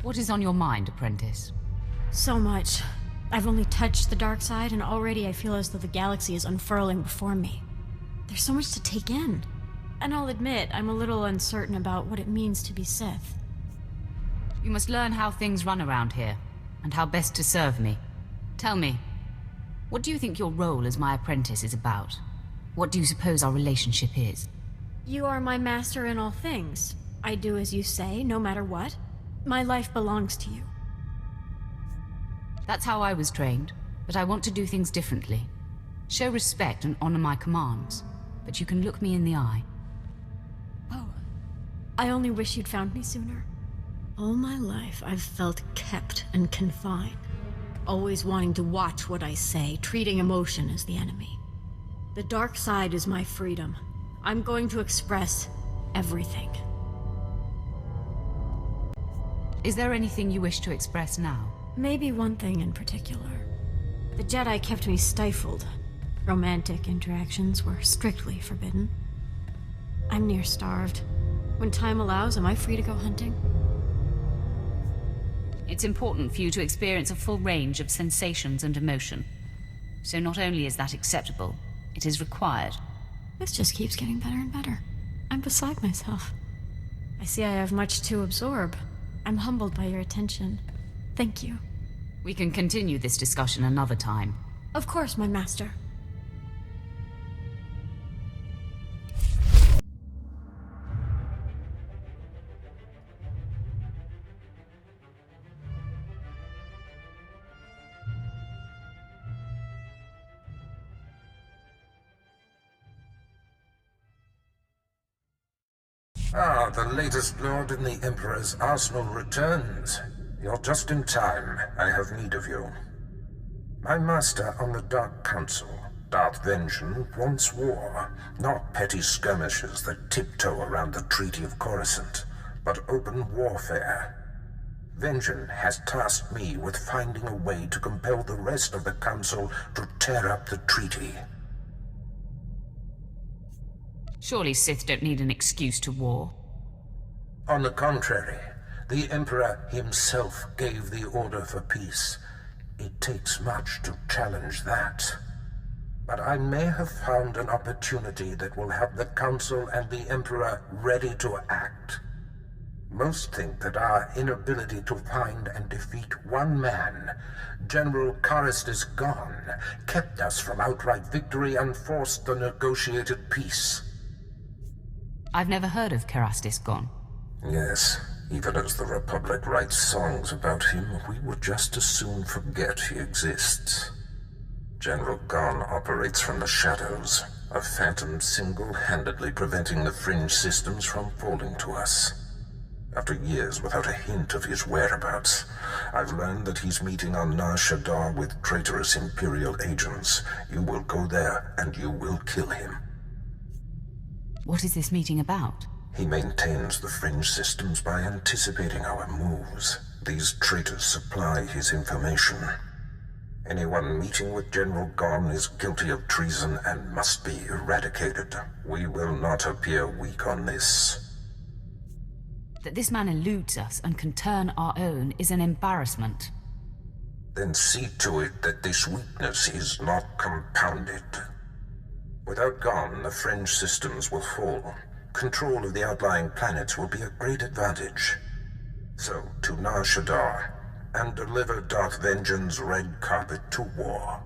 What is on your mind, apprentice? So much. I've only touched the dark side, and already I feel as though the galaxy is unfurling before me. There's so much to take in. And I'll admit, I'm a little uncertain about what it means to be Sith. You must learn how things run around here, and how best to serve me. Tell me, what do you think your role as my apprentice is about? What do you suppose our relationship is? You are my master in all things. I do as you say, no matter what. My life belongs to you. That's how I was trained, but I want to do things differently. Show respect and honor my commands, but you can look me in the eye. Oh, I only wish you'd found me sooner. All my life, I've felt kept and confined, always wanting to watch what I say, treating emotion as the enemy. The dark side is my freedom. I'm going to express everything. Is there anything you wish to express now? Maybe one thing in particular. The Jedi kept me stifled. Romantic interactions were strictly forbidden. I'm near starved. When time allows, am I free to go hunting? It's important for you to experience a full range of sensations and emotion. So not only is that acceptable, it is required. This just keeps getting better and better. I'm beside myself. I see I have much to absorb. I'm humbled by your attention. Thank you. We can continue this discussion another time. Of course, my master. Ah, the latest lord in the Emperor's arsenal returns. You're just in time. I have need of you. My master on the Dark Council, Darth Vengeance, wants war. Not petty skirmishes that tiptoe around the Treaty of Coruscant, but open warfare. Vengeance has tasked me with finding a way to compel the rest of the Council to tear up the treaty. Surely Sith don't need an excuse to war. On the contrary, the Emperor himself gave the order for peace. It takes much to challenge that. But I may have found an opportunity that will have the Council and the Emperor ready to act. Most think that our inability to find and defeat one man, General Taris gone, kept us from outright victory and forced the negotiated peace. I've never heard of Taris gone. Yes, even as the Republic writes songs about him, we would just as soon forget he exists. General Gon operates from the shadows, a phantom single-handedly preventing the fringe systems from falling to us. After years without a hint of his whereabouts, I've learned that he's meeting on Nar Shaddaa with traitorous Imperial agents. You will go there, and you will kill him. What is this meeting about? He maintains the fringe systems by anticipating our moves. These traitors supply his information. Anyone meeting with General Gon is guilty of treason and must be eradicated. We will not appear weak on this. That this man eludes us and can turn our own is an embarrassment. Then see to it that this weakness is not compounded. Without Gon, the fringe systems will fall. Control of the outlying planets will be a great advantage. So, to Nar Shaddaa, and deliver Darth Vengeance's red carpet to war.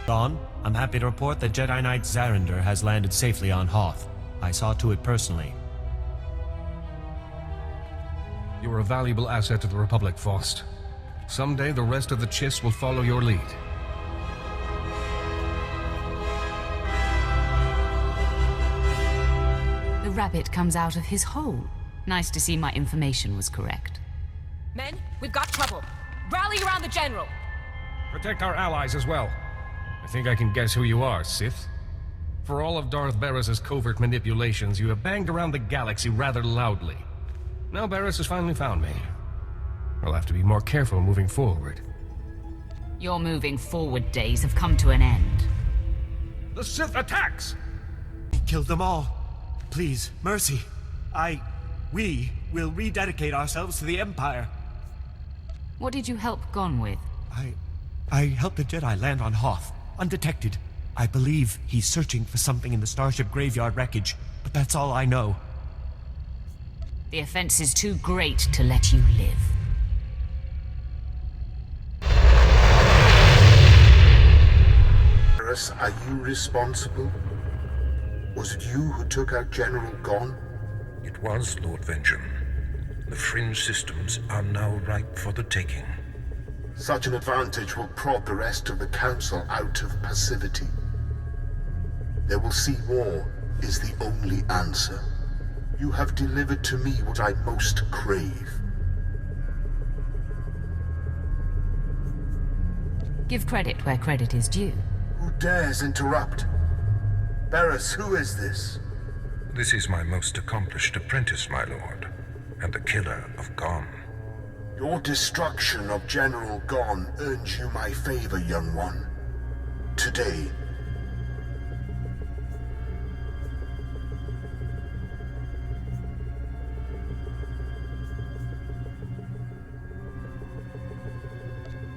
Gon, I'm happy to report that Jedi Knight Zarinder has landed safely on Hoth. I saw to it personally. You're a valuable asset to the Republic, Faust. Someday the rest of the Chiss will follow your lead. The rabbit comes out of his hole. Nice to see my information was correct. Men, we've got trouble. Rally around the General! Protect our allies as well. I think I can guess who you are, Sith. For all of Darth Barris's covert manipulations, you have banged around the galaxy rather loudly. Now Barris has finally found me. I'll have to be more careful moving forward. Your moving forward days have come to an end. The Sith attacks! Killed them all. please, mercy. We will rededicate ourselves to the Empire. What did you help Gon with? I helped the Jedi land on Hoth, undetected. I believe he's searching for something in the Starship Graveyard wreckage, but that's all I know. The offense is too great to let you live. Taris, are you responsible? Was it you who took out General Gon? It was, Lord Vengeance. The fringe systems are now ripe for the taking. Such an advantage will prod the rest of the Council out of passivity. They will see war is the only answer. You have delivered to me what I most crave. Give credit where credit is due. Who dares interrupt? Barriss, who is this? This is my most accomplished apprentice, my lord, and the killer of Gon. Your destruction of General Gon earns you my favor, young one. Today.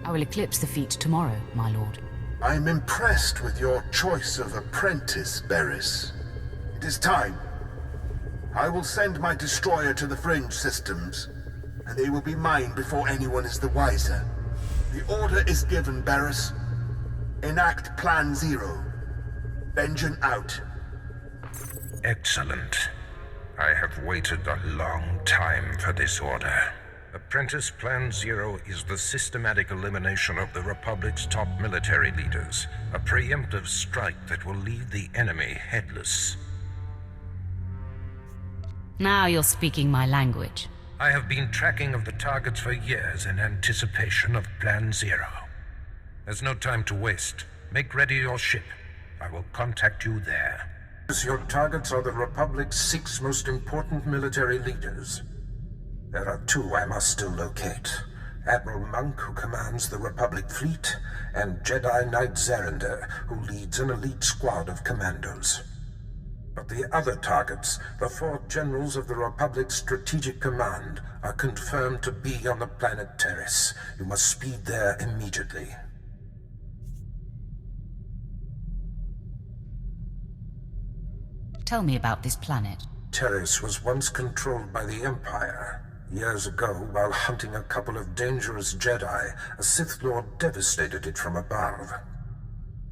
I will eclipse the feat tomorrow, my lord. I'm impressed with your choice of apprentice, Barriss. It is time. I will send my destroyer to the fringe systems, and they will be mine before anyone is the wiser. The order is given, Barriss. Enact Plan Zero. Vengeance out. Excellent. I have waited a long time for this order. Apprentice Plan Zero is the systematic elimination of the Republic's top military leaders. A preemptive strike that will leave the enemy headless. Now you're speaking my language. I have been tracking of the targets for years in anticipation of Plan Zero. There's no time to waste. Make ready your ship. I will contact you there. Your targets are the Republic's 6 most important military leaders. There are 2 I must still locate. Admiral Monk, who commands the Republic fleet, and Jedi Knight Zarander, who leads an elite squad of commandos. But the other targets, the 4 generals of the Republic's Strategic Command, are confirmed to be on the planet Taris. You must speed there immediately. Tell me about this planet. Taris was once controlled by the Empire. Years ago, while hunting a couple of dangerous Jedi, a Sith Lord devastated it from above.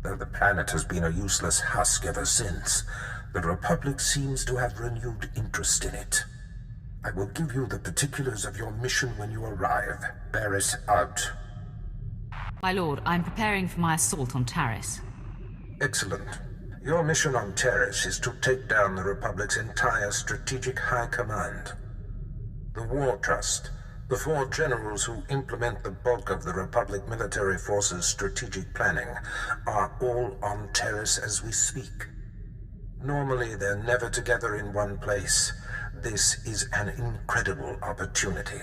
Though the planet has been a useless husk ever since, the Republic seems to have renewed interest in it. I will give you the particulars of your mission when you arrive. Barriss out. My lord, I'm preparing for my assault on Taris. Excellent. Your mission on Taris is to take down the Republic's entire strategic high command. The War Trust, the 4 generals who implement the bulk of the Republic military forces' strategic planning, are all on Taris as we speak. Normally, they're never together in one place. This is an incredible opportunity.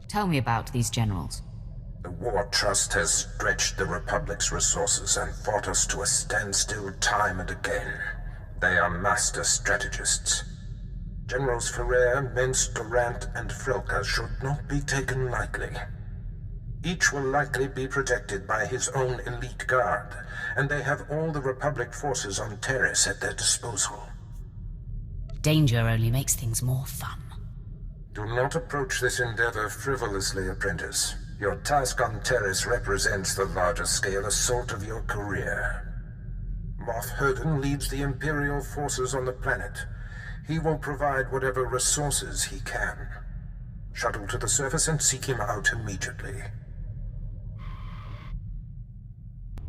Tell me about these generals. The War Trust has stretched the Republic's resources and fought us to a standstill time and again. They are master strategists. Generals Ferrer, Mence, Durant, and Frelka should not be taken lightly. Each will likely be protected by his own elite guard, and they have all the Republic forces on Taris at their disposal. Danger only makes things more fun. Do not approach this endeavor frivolously, apprentice. Your task on Taris represents the larger-scale assault of your career. Moff Herden leads the Imperial forces on the planet. He will provide whatever resources he can. Shuttle to the surface and seek him out immediately.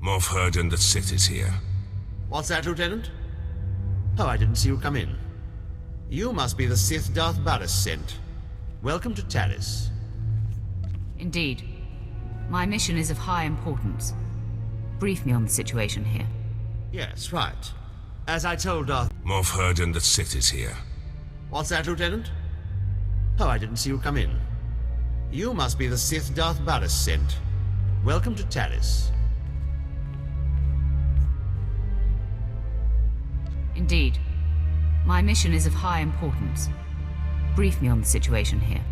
Moff Herden, the Sith is here. What's that, Lieutenant? Oh, I didn't see you come in. You must be the Sith Darth Barriss sent. Welcome to Taris. Indeed. My mission is of high importance. Brief me on the situation here. Yes, right. As I told Darth... Moff Herden, the Sith is here. What's that, Lieutenant? Oh, I didn't see you come in. You must be the Sith Darth Barriss sent. Welcome to Taris. Indeed. My mission is of high importance. Brief me on the situation here.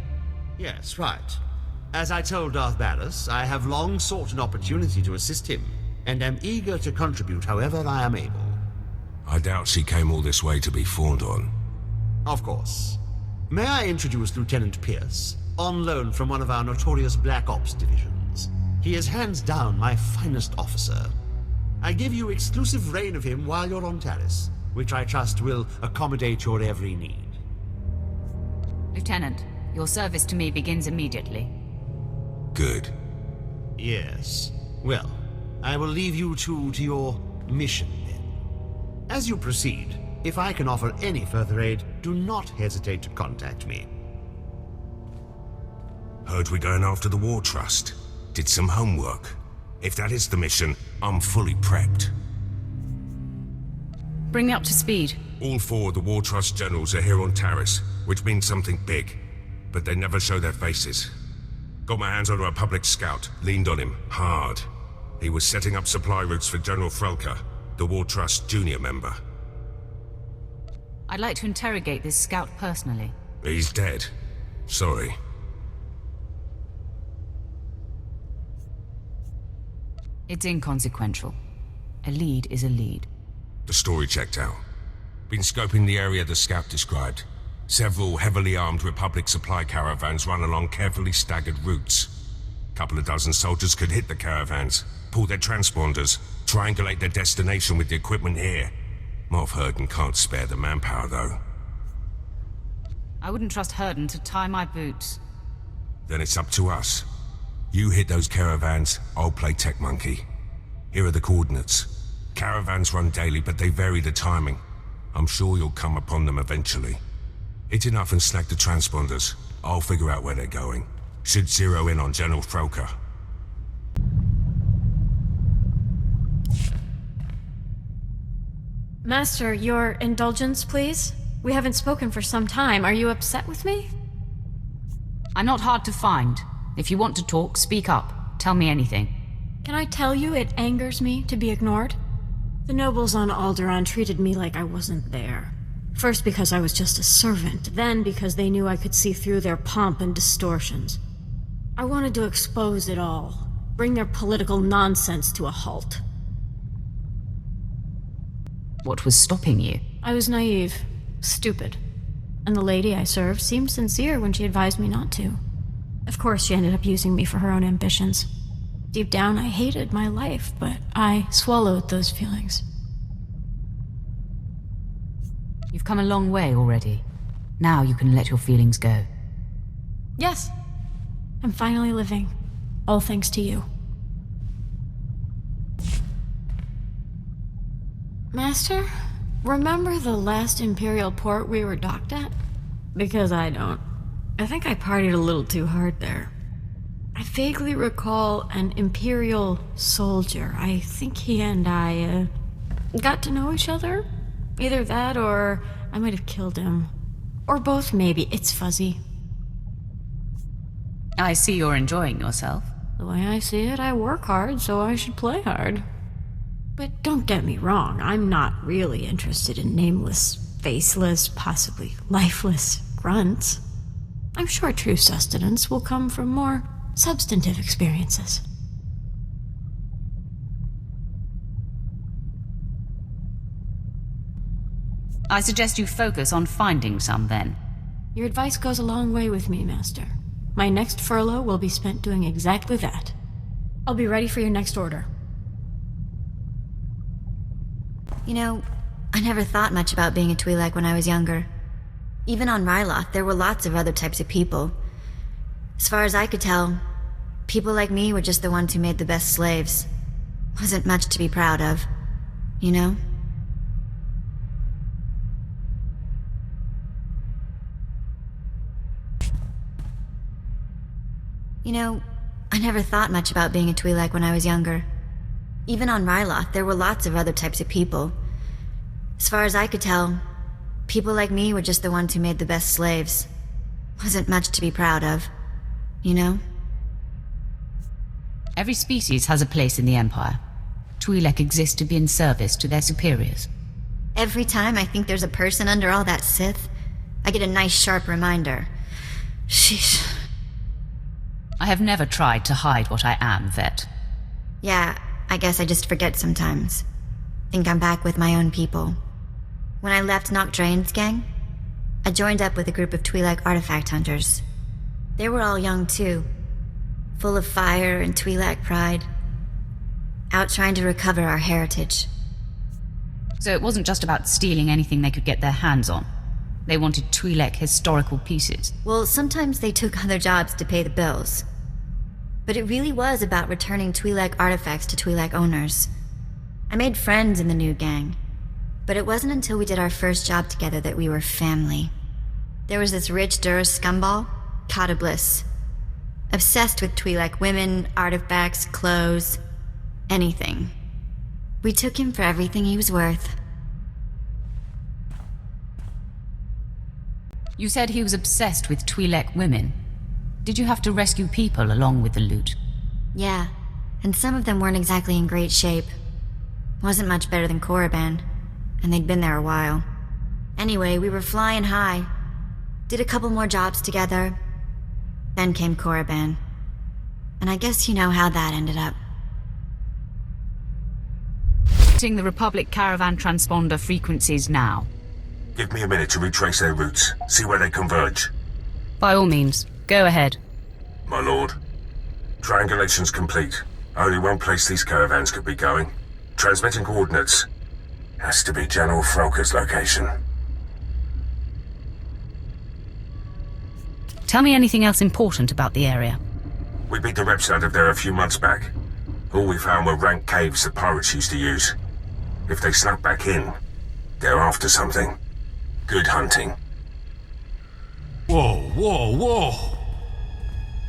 Yes, right. As I told Darth Barris, I have long sought an opportunity to assist him, and am eager to contribute however I am able. I doubt she came all this way to be fawned on. Of course. May I introduce Lieutenant Pierce, on loan from one of our notorious Black Ops divisions. He is hands down my finest officer. I give you exclusive reign of him while you're on Taris, which I trust will accommodate your every need. Lieutenant, your service to me begins immediately. Good. Yes. Well, I will leave you two to your mission then. As you proceed, if I can offer any further aid, do not hesitate to contact me. Heard we're going after the War Trust. Did some homework. If that is the mission, I'm fully prepped. Bring me up to speed. All four of the War Trust generals are here on Taris, which means something big. But they never show their faces. Got my hands on a Republic scout, leaned on him, hard. He was setting up supply routes for General Frelka, the War Trust junior member. I'd like to interrogate this scout personally. He's dead. Sorry. It's inconsequential. A lead is a lead. The story checked out. Been scoping the area the scout described. Several heavily armed Republic supply caravans run along carefully staggered routes. Couple of dozen soldiers could hit the caravans, pull their transponders, triangulate their destination with the equipment here. Moff Herden can't spare the manpower, though. I wouldn't trust Herden to tie my boots. Then it's up to us. You hit those caravans, I'll play tech monkey. Here are the coordinates. Caravans run daily, but they vary the timing. I'm sure you'll come upon them eventually. Hit enough and snag the transponders. I'll figure out where they're going. Should zero in on General Frelka. Master, your indulgence, please? We haven't spoken for some time. Are you upset with me? I'm not hard to find. If you want to talk, speak up. Tell me anything. Can I tell you it angers me to be ignored? The nobles on Alderaan treated me like I wasn't there. First because I was just a servant, then because they knew I could see through their pomp and distortions. I wanted to expose it all, bring their political nonsense to a halt. What was stopping you? I was naive, stupid. And the lady I served seemed sincere when she advised me not to. Of course, she ended up using me for her own ambitions. Deep down, I hated my life, but I swallowed those feelings. You've come a long way already. Now you can let your feelings go. Yes. I'm finally living. All thanks to you. Master, remember the last Imperial port we were docked at? Because I don't. I think I partied a little too hard there. I vaguely recall an Imperial soldier. I think he and I, got to know each other? Either that or I might have killed him. Or both, maybe. It's fuzzy. I see you're enjoying yourself. The way I see it, I work hard, so I should play hard. But don't get me wrong, I'm not really interested in nameless, faceless, possibly lifeless grunts. I'm sure true sustenance will come from more substantive experiences. I suggest you focus on finding some, then. Your advice goes a long way with me, Master. My next furlough will be spent doing exactly that. I'll be ready for your next order. You know, I never thought much about being a Twi'lek when I was younger. Even on Ryloth, there were lots of other types of people. As far as I could tell, people like me were just the ones who made the best slaves. Wasn't much to be proud of, you know? You know, I never thought much about being a Twi'lek when I was younger. Even on Ryloth, there were lots of other types of people. As far as I could tell, people like me were just the ones who made the best slaves. Wasn't much to be proud of, you know? Every species has a place in the Empire. Twi'lek exist to be in service to their superiors. Every time I think there's a person under all that Sith, I get a nice sharp reminder. Sheesh. I have never tried to hide what I am, Vet. Yeah, I guess I just forget sometimes. Think I'm back with my own people. When I left Noct Draen's gang, I joined up with a group of Twi'lek artifact hunters. They were all young too, full of fire and Twi'lek pride, out trying to recover our heritage. So it wasn't just about stealing anything they could get their hands on. They wanted Twi'lek historical pieces. Well, sometimes they took other jobs to pay the bills. But it really was about returning Twi'lek artifacts to Twi'lek owners. I made friends in the new gang, but it wasn't until we did our first job together that we were family. There was this rich Dur scumball, Kata Bliss, obsessed with Twi'lek women, artifacts, clothes, anything. We took him for everything he was worth. You said he was obsessed with Twi'lek women. Did you have to rescue people along with the loot? Yeah, and some of them weren't exactly in great shape. Wasn't much better than Korriban, and they'd been there a while. Anyway, we were flying high. Did a couple more jobs together. Then came Korriban. And I guess you know how that ended up. Hitting the Republic caravan transponder frequencies now. Give me a minute to retrace their routes, see where they converge. By all means, go ahead. My lord. Triangulation's complete. Only one place these caravans could be going. Transmitting coordinates. Has to be General Frelka's location. Tell me anything else important about the area. We beat the reps out of there a few months back. All we found were rank caves the pirates used to use. If they snuck back in, they're after something. Good hunting. Whoa, whoa, whoa!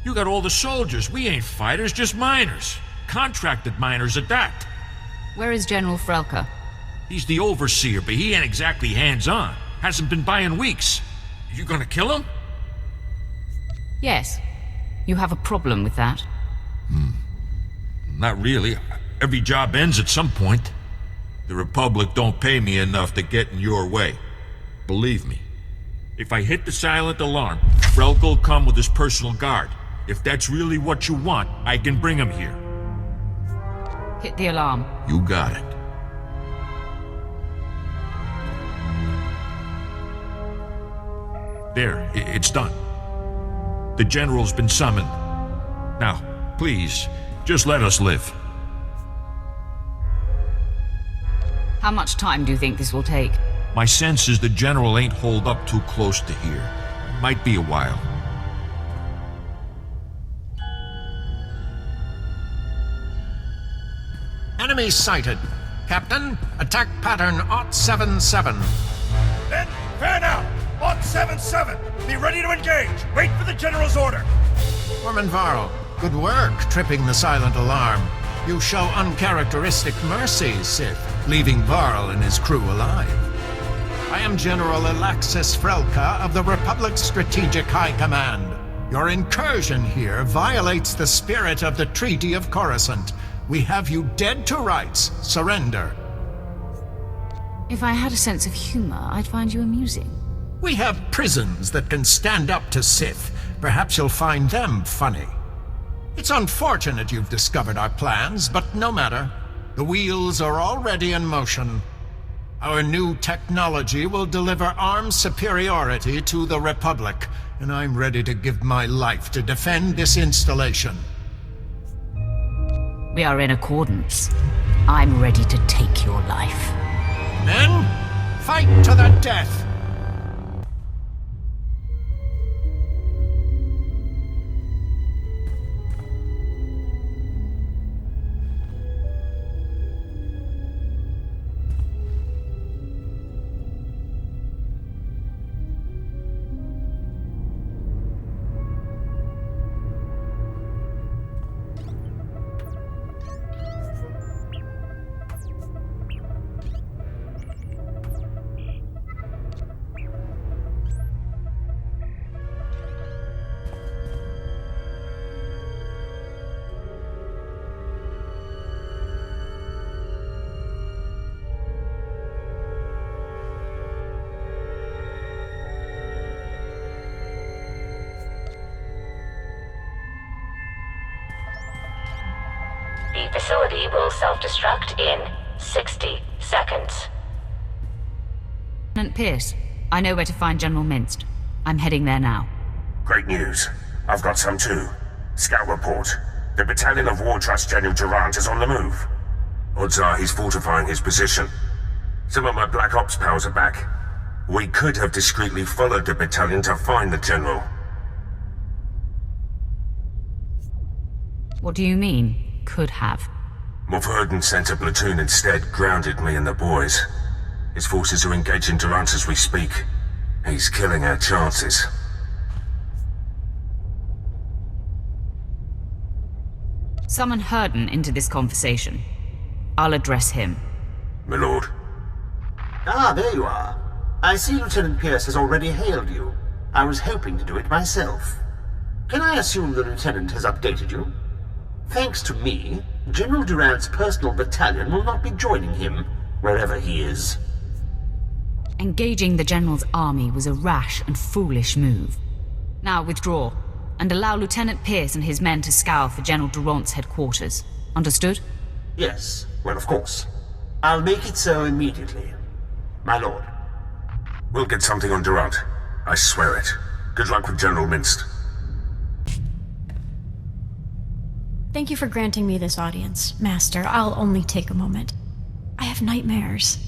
You got all the soldiers. We ain't fighters, just miners. Contracted miners at that. Where is General Frelka? He's the overseer, but he ain't exactly hands-on. Hasn't been by in weeks. You gonna kill him? Yes. You have a problem with that? Not really. Every job ends at some point. The Republic don't pay me enough to get in your way. Believe me. If I hit the silent alarm, Frelka'll come with his personal guard. If that's really what you want, I can bring him here. Hit the alarm. You got it. There, it's done. The General's been summoned. Now, please, just let us live. How much time do you think this will take? My sense is the General ain't holed up too close to here. Might be a while. Enemy sighted. Captain, attack pattern 077. Then, fan out! 077! Be ready to engage! Wait for the General's order! Foreman Varl, good work tripping the silent alarm. You show uncharacteristic mercy, Sith, leaving Varl and his crew alive. I am General Alexis Frelka of the Republic's Strategic High Command. Your incursion here violates the spirit of the Treaty of Coruscant. We have you dead to rights. Surrender. If I had a sense of humor, I'd find you amusing. We have prisons that can stand up to Sith. Perhaps you'll find them funny. It's unfortunate you've discovered our plans, but no matter. The wheels are already in motion. Our new technology will deliver armed superiority to the Republic, and I'm ready to give my life to defend this installation. We are in accordance. I'm ready to take your life. Men, fight to the death! facility will self-destruct in 60 seconds. Lieutenant Pierce, I know where to find General Minst. I'm heading there now. Great news. I've got some too. Scout report. The Battalion of War Trust General Durant is on the move. Odds are he's fortifying his position. Some of my Black Ops pals are back. We could have discreetly followed the battalion to find the General. What do you mean, could have? Mournesong sent a platoon instead, grounded me and the boys. His forces are engaging Durant as we speak. He's killing our chances. Summon Herden into this conversation. I'll address him. My lord. Ah, there you are. I see Lieutenant Pierce has already hailed you. I was hoping to do it myself. Can I assume the Lieutenant has updated you? Thanks to me, General Durant's personal battalion will not be joining him, wherever he is. Engaging the General's army was a rash and foolish move. Now withdraw, and allow Lieutenant Pierce and his men to scour for General Durant's headquarters. Understood? Yes, well, of course. I'll make it so immediately. My lord. We'll get something on Durant. I swear it. Good luck with General Minst. Thank you for granting me this audience, Master. I'll only take a moment. I have nightmares.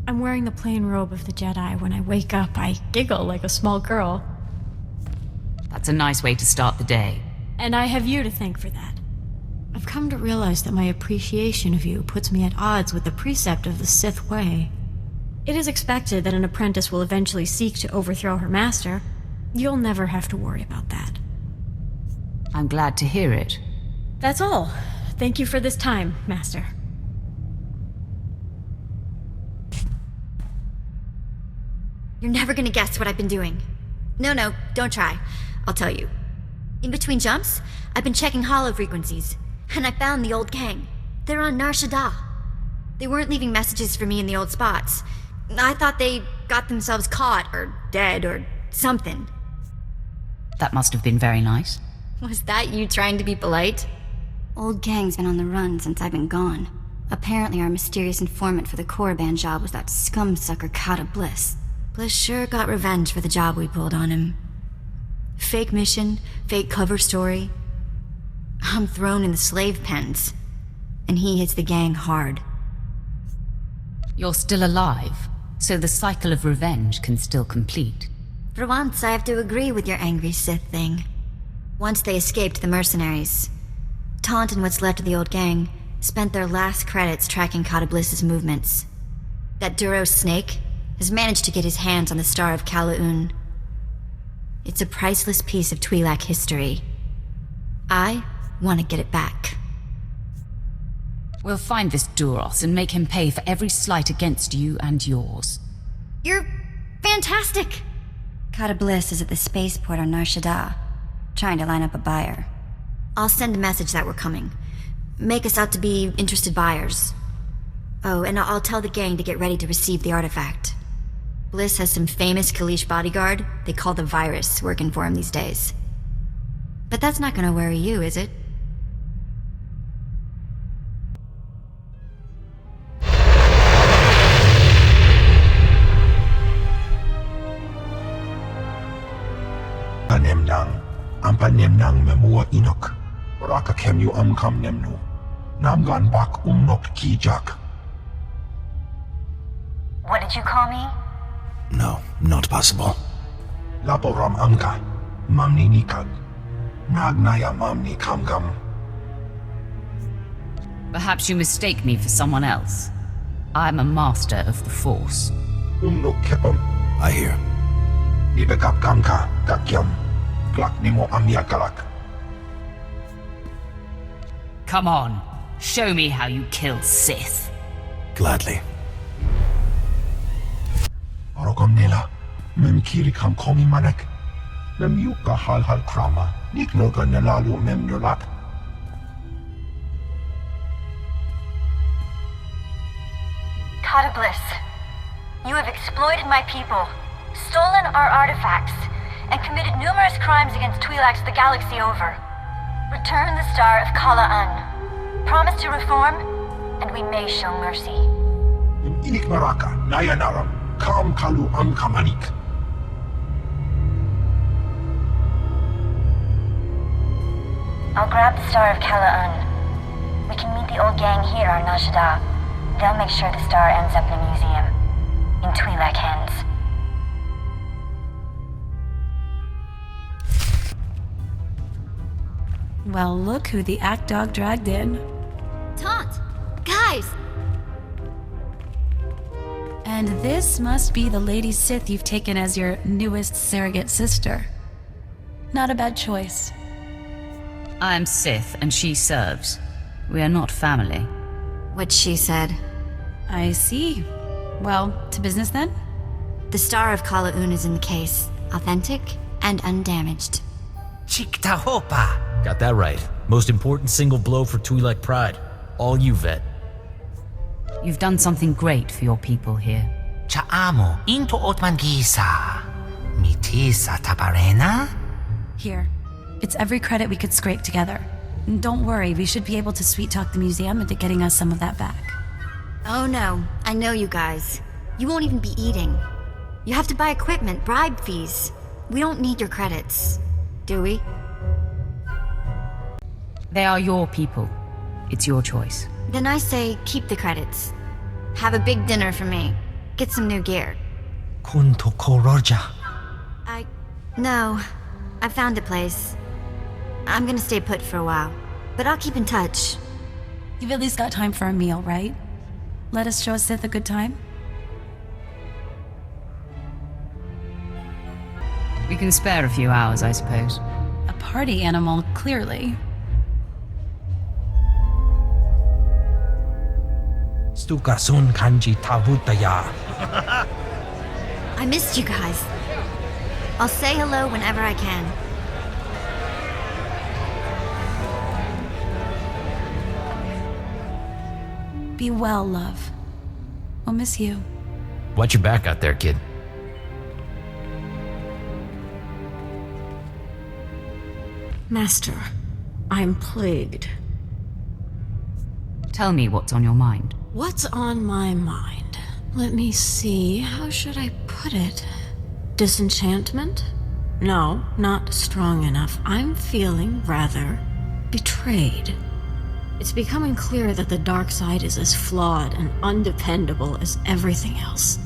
I'm wearing the plain robe of the Jedi. When I wake up, I giggle like a small girl. That's a nice way to start the day. And I have you to thank for that. I've come to realize that my appreciation of you puts me at odds with the precept of the Sith way. It is expected that an apprentice will eventually seek to overthrow her master. You'll never have to worry about that. I'm glad to hear it. That's all. Thank you for this time, Master. You're never gonna guess what I've been doing. No, don't try. I'll tell you. In between jumps, I've been checking holo frequencies, and I found the old gang. They're on Nar Shaddaa. They weren't leaving messages for me in the old spots. I thought they got themselves caught, or dead, or something. That must have been very nice. Was that you trying to be polite? Old gang's been on the run since I've been gone. Apparently our mysterious informant for the Korriban job was that scum-sucker Kata Bliss. Bliss sure got revenge for the job we pulled on him. Fake mission, fake cover story. I'm thrown in the slave pens, and he hits the gang hard. You're still alive, so the cycle of revenge can still complete. For once, I have to agree with your angry Sith thing. Once they escaped the mercenaries, Taunt and what's left of the old gang spent their last credits tracking Kata Bliss's movements. That Duros snake has managed to get his hands on the Star of Kalaun. It's a priceless piece of Twi'lek history. I want to get it back. We'll find this Duros and make him pay for every slight against you and yours. You're fantastic! Kata Bliss is at the spaceport on Nar Shaddaa, trying to line up a buyer. I'll send a message that we're coming. Make us out to be interested buyers. Oh, and I'll tell the gang to get ready to receive the artifact. Bliss has some famous Kalish bodyguard they call the Virus working for him these days. But that's not gonna worry you, is it? Nemnang memua inok. Raka kemyu amkam nemnu. Namgan bak umnok kijak. What did you call me? No, not possible. Laboram amka. Mamni nikag. Nagnaya mamni kamgam. Perhaps you mistake me for someone else. I'm a master of the Force. Umnok kepam. I hear. Ibekap kamka kakyam. Glaknimo amyakalak. Come on, show me how you kill Sith. Gladly. Arogam nila. Mem kiri kam komi manek. Mem yuka hal krama. Niknoga nelalu mem nulak. Kata Bliss, you have exploited my people, stolen our artifacts, and committed numerous crimes against Twi'leks the galaxy over. Return the Star of Kala'an. Promise to reform, and we may show mercy. Inik Maraka, Nayanaram, Kam Kalu Amkamanik. I'll grab the Star of Kala'un. We can meet the old gang here on Nar Shaddaa. They'll make sure the star ends up in a museum. In Twi'lek hands. Well, look who the act dog dragged in. Taunt! Guys! And this must be the Lady Sith you've taken as your newest surrogate sister. Not a bad choice. I am Sith, and she serves. We are not family. What she said. I see. Well, to business then? The Star of Kala'un is in the case. Authentic and undamaged. Chiktahopa! Got that right. Most important single blow for Twi'lek pride. All you, vet. You've done something great for your people here. Cha'amo into Otmangisa. Mitisa taparena? Here. It's every credit we could scrape together. And don't worry, we should be able to sweet-talk the museum into getting us some of that back. Oh no, I know you guys. You won't even be eating. You have to buy equipment, bribe fees. We don't need your credits, do we? They are your people. It's your choice. Then I say keep the credits. Have a big dinner for me. Get some new gear. Kunto Koroja. No. I found a place. I'm gonna stay put for a while. But I'll keep in touch. You've at least got time for a meal, right? Let us show Sith a good time? We can spare a few hours, I suppose. A party animal, clearly. Stukasun kanji tavutaya. I missed you guys. I'll say hello whenever I can. Be well, love. I'll miss you. Watch your back out there, kid. Master, I'm plagued. Tell me what's on your mind. What's on my mind? Let me see, how should I put it? Disenchantment? No, not strong enough. I'm feeling rather betrayed. It's becoming clear that the dark side is as flawed and undependable as everything else.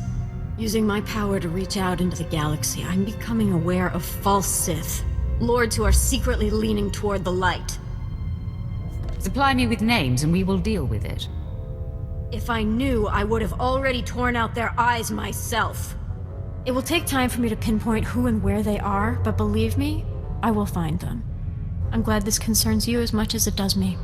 Using my power to reach out into the galaxy, I'm becoming aware of false Sith, lords who are secretly leaning toward the light. Supply me with names and we will deal with it. If I knew, I would have already torn out their eyes myself. It will take time for me to pinpoint who and where they are, but believe me, I will find them. I'm glad this concerns you as much as it does me.